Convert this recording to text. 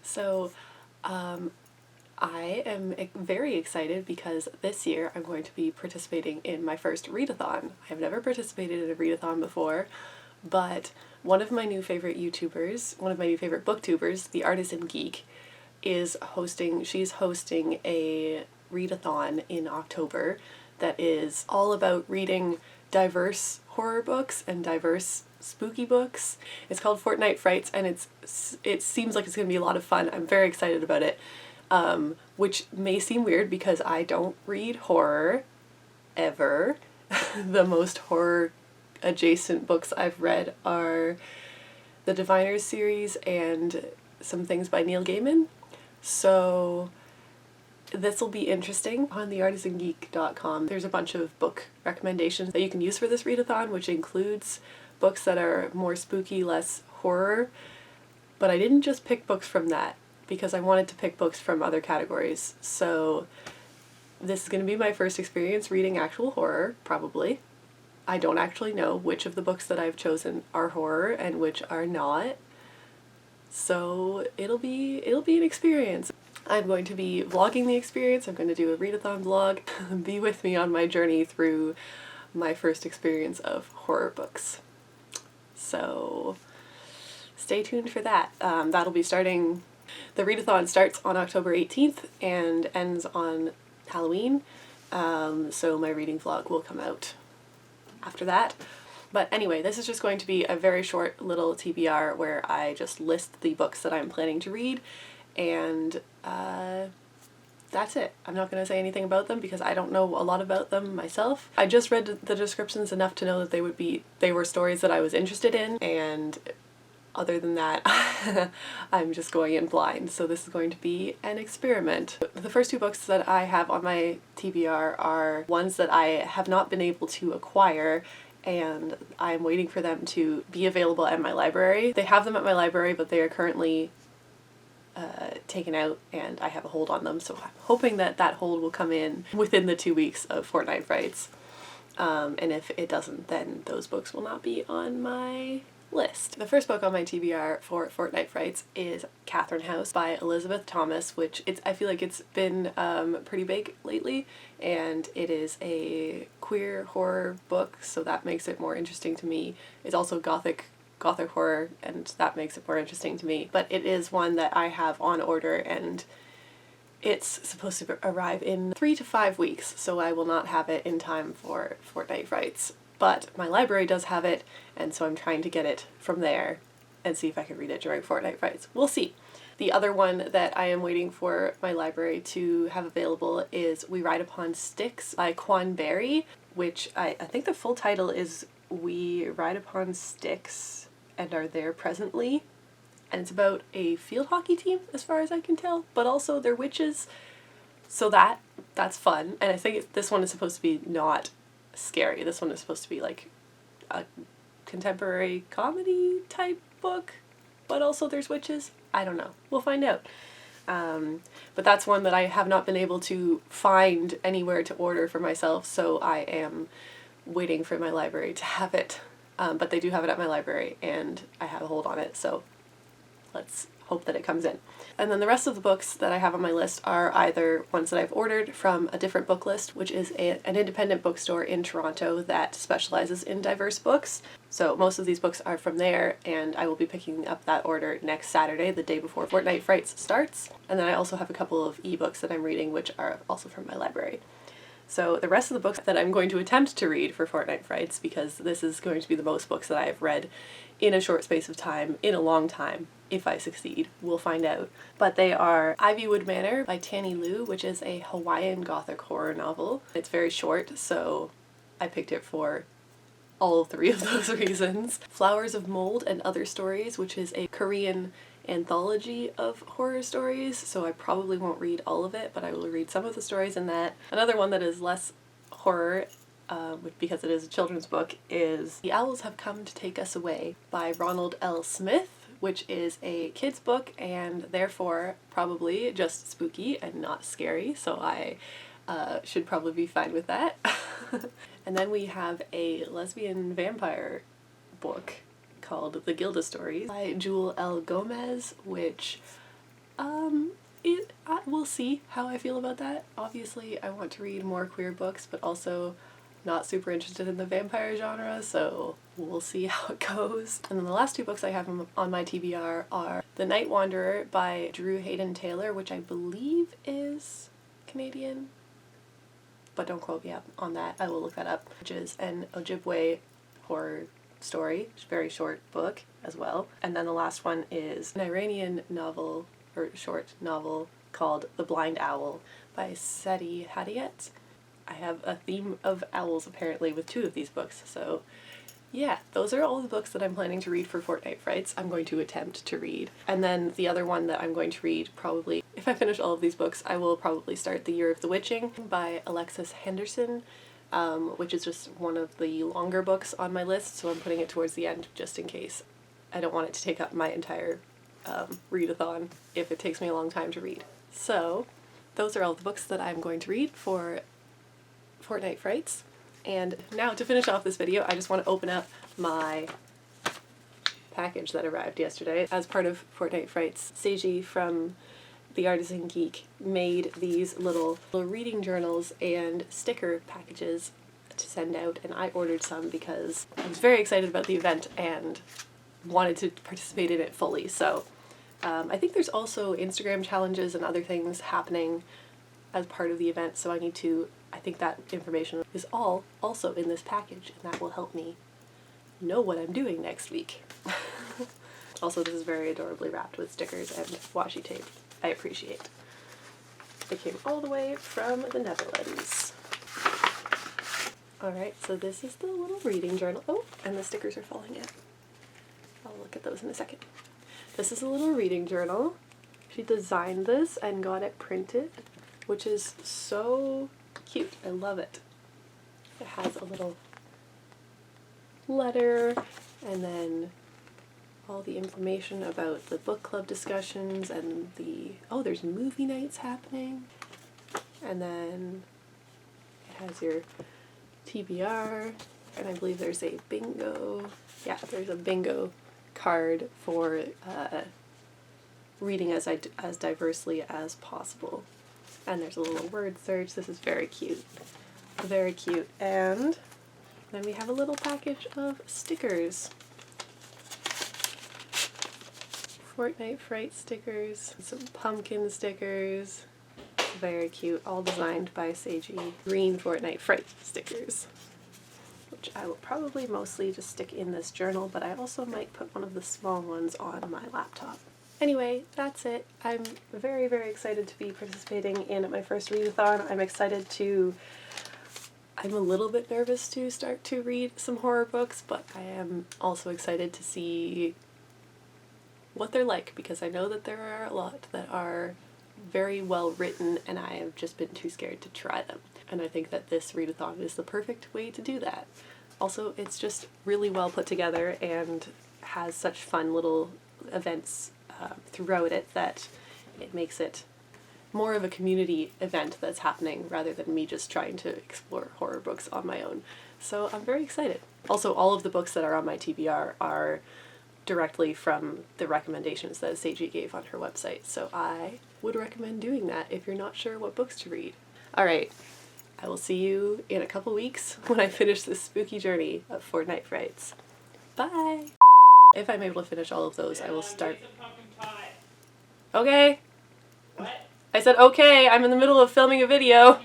So, I am very excited because this year I'm going to be participating in my first readathon. I have never participated in a readathon before, but one of my new favorite YouTubers, one of my new favorite booktubers, The Artisan Geek, she's hosting a readathon in October that is all about reading diverse horror books and diverse spooky books. It's called Fortnight Frights, and it seems like it's going to be a lot of fun. I'm very excited about it, which may seem weird because I don't read horror ever. The most horror adjacent books I've read are the Diviners series and some things by Neil Gaiman. So this will be interesting. On theartisangeek.com there's a bunch of book recommendations that you can use for this readathon, which includes books that are more spooky, less horror. But I didn't just pick books from that because I wanted to pick books from other categories. So this is going to be my first experience reading actual horror, probably. I don't actually know which of the books that I've chosen are horror and which are not. So it'll be an experience. I'm going to be vlogging the experience. I'm going to do a readathon vlog. Be with me on my journey through my first experience of horror books. So stay tuned for that. That'll be starting. The readathon starts on October 18th and ends on Halloween. So my reading vlog will come out after that. But anyway, this is just going to be a very short little TBR where I just list the books that I'm planning to read, and that's it. I'm not going to say anything about them because I don't know a lot about them myself. I just read the descriptions enough to know that they were stories that I was interested in, and other than that, I'm just going in blind. So this is going to be an experiment. The first two books that I have on my TBR are ones that I have not been able to acquire, and I'm waiting for them to be available at my library. They have them at my library, but they are currently taken out and I have a hold on them, so I'm hoping that that hold will come in within the 2 weeks of Fortnight Frights. And if it doesn't, then those books will not be on my list. The first book on my TBR for Fortnight Frights is Catherine House by Elizabeth Thomas, which I feel like it's been pretty big lately, and it is a queer horror book, so that makes it more interesting to me. It's also gothic horror, and that makes it more interesting to me. But it is one that I have on order, and it's supposed to arrive in 3 to 5 weeks, so I will not have it in time for Fortnight Frights. But my library does have it, and so I'm trying to get it from there and see if I can read it during Fortnight Frights. We'll see. The other one that I am waiting for my library to have available is We Ride Upon Sticks by Quan Berry, which I think the full title is We Ride Upon Sticks and Are There Presently. And it's about a field hockey team, as far as I can tell, but also they're witches. So that's fun. And I think this one is supposed to be not scary. This one is supposed to be like a contemporary comedy type book, but also there's witches. I don't know. We'll find out. But that's one that I have not been able to find anywhere to order for myself, so I am waiting for my library to have it. But they do have it at my library, and I have a hold on it, so let's hope that it comes in. And then the rest of the books that I have on my list are either ones that I've ordered from a different book list, which is an independent bookstore in Toronto that specializes in diverse books. So most of these books are from there, and I will be picking up that order next Saturday, the day before Fortnight Frights starts. And then I also have a couple of ebooks that I'm reading, which are also from my library. So the rest of the books that I'm going to attempt to read for Fortnight Frights, because this is going to be the most books that I have read in a short space of time, in a long time, if I succeed, we'll find out. But they are Ivywood Manor by Tani, which is a Hawaiian gothic horror novel. It's very short, so I picked it for all three of those reasons. Flowers of Mold and Other Stories, which is a Korean anthology of horror stories, so I probably won't read all of it, but I will read some of the stories in that. Another one that is less horror, because it is a children's book, is The Owls Have Come to Take Us Away by Ronald L. Smith, which is a kid's book and therefore probably just spooky and not scary, so I should probably be fine with that. And then we have a lesbian vampire book called The Gilda Stories by Jewel L. Gomez, which We'll see how I feel about that. Obviously, I want to read more queer books, but also not super interested in the vampire genre, so we'll see how it goes. And then the last two books I have on my TBR are The Night Wanderer by Drew Hayden Taylor, which I believe is Canadian, but don't quote me on that. I will look that up. Which is an Ojibwe horror story, very short book as well. And then the last one is an Iranian novel, or short novel, called The Blind Owl by Sadi Hadiyat. I have a theme of owls apparently with two of these books, so yeah, those are all the books that I'm planning to read for Fortnight Frights. I'm going to attempt to read. And then the other one that I'm going to read, probably, if I finish all of these books, I will probably start The Year of the Witching by Alexis Henderson, which is just one of the longer books on my list, so I'm putting it towards the end just in case. I don't want it to take up my entire readathon if it takes me a long time to read. So those are all the books that I'm going to read for Fortnight Frights. And now to finish off this video, I just want to open up my package that arrived yesterday. As part of Fortnight Frights, Seiji from The Artisan Geek made these little reading journals and sticker packages to send out, and I ordered some because I was very excited about the event and wanted to participate in it fully. So I think there's also Instagram challenges and other things happening as part of the event, so I think that information is all also in this package, and that will help me know what I'm doing next week. Also, this is very adorably wrapped with stickers and washi tape. I appreciate. It came all the way from the Netherlands. Alright, so this is the little reading journal. Oh, and the stickers are falling in. I'll look at those in a second. This is a little reading journal. She designed this and got it printed, which is so cute. I love it. It has a little letter and then all the information about the book club discussions and there's movie nights happening. And then it has your TBR, and I believe there's a bingo. Yeah, there's a bingo card for reading as diversely as possible. And there's a little word search. This is very cute. Very cute. And then we have a little package of stickers. Fortnight Fright stickers, some pumpkin stickers. Very cute. All designed by Seiji. Green Fortnight Fright stickers, which I will probably mostly just stick in this journal, but I also might put one of the small ones on my laptop. Anyway, that's it. I'm very, very excited to be participating in my first readathon. I'm a little bit nervous to start to read some horror books, but I am also excited to see what they're like, because I know that there are a lot that are very well written and I have just been too scared to try them. And I think that this readathon is the perfect way to do that. Also, it's just really well put together and has such fun little events throughout it that it makes it more of a community event that's happening rather than me just trying to explore horror books on my own. So I'm very excited. Also, all of the books that are on my TBR are directly from the recommendations that Seiji gave on her website, so I would recommend doing that if you're not sure what books to read. Alright, I will see you in a couple weeks when I finish this spooky journey of Fortnight Frights. Bye! If I'm able to finish all of those, I will start... Okay! What? I said okay, I'm in the middle of filming a video!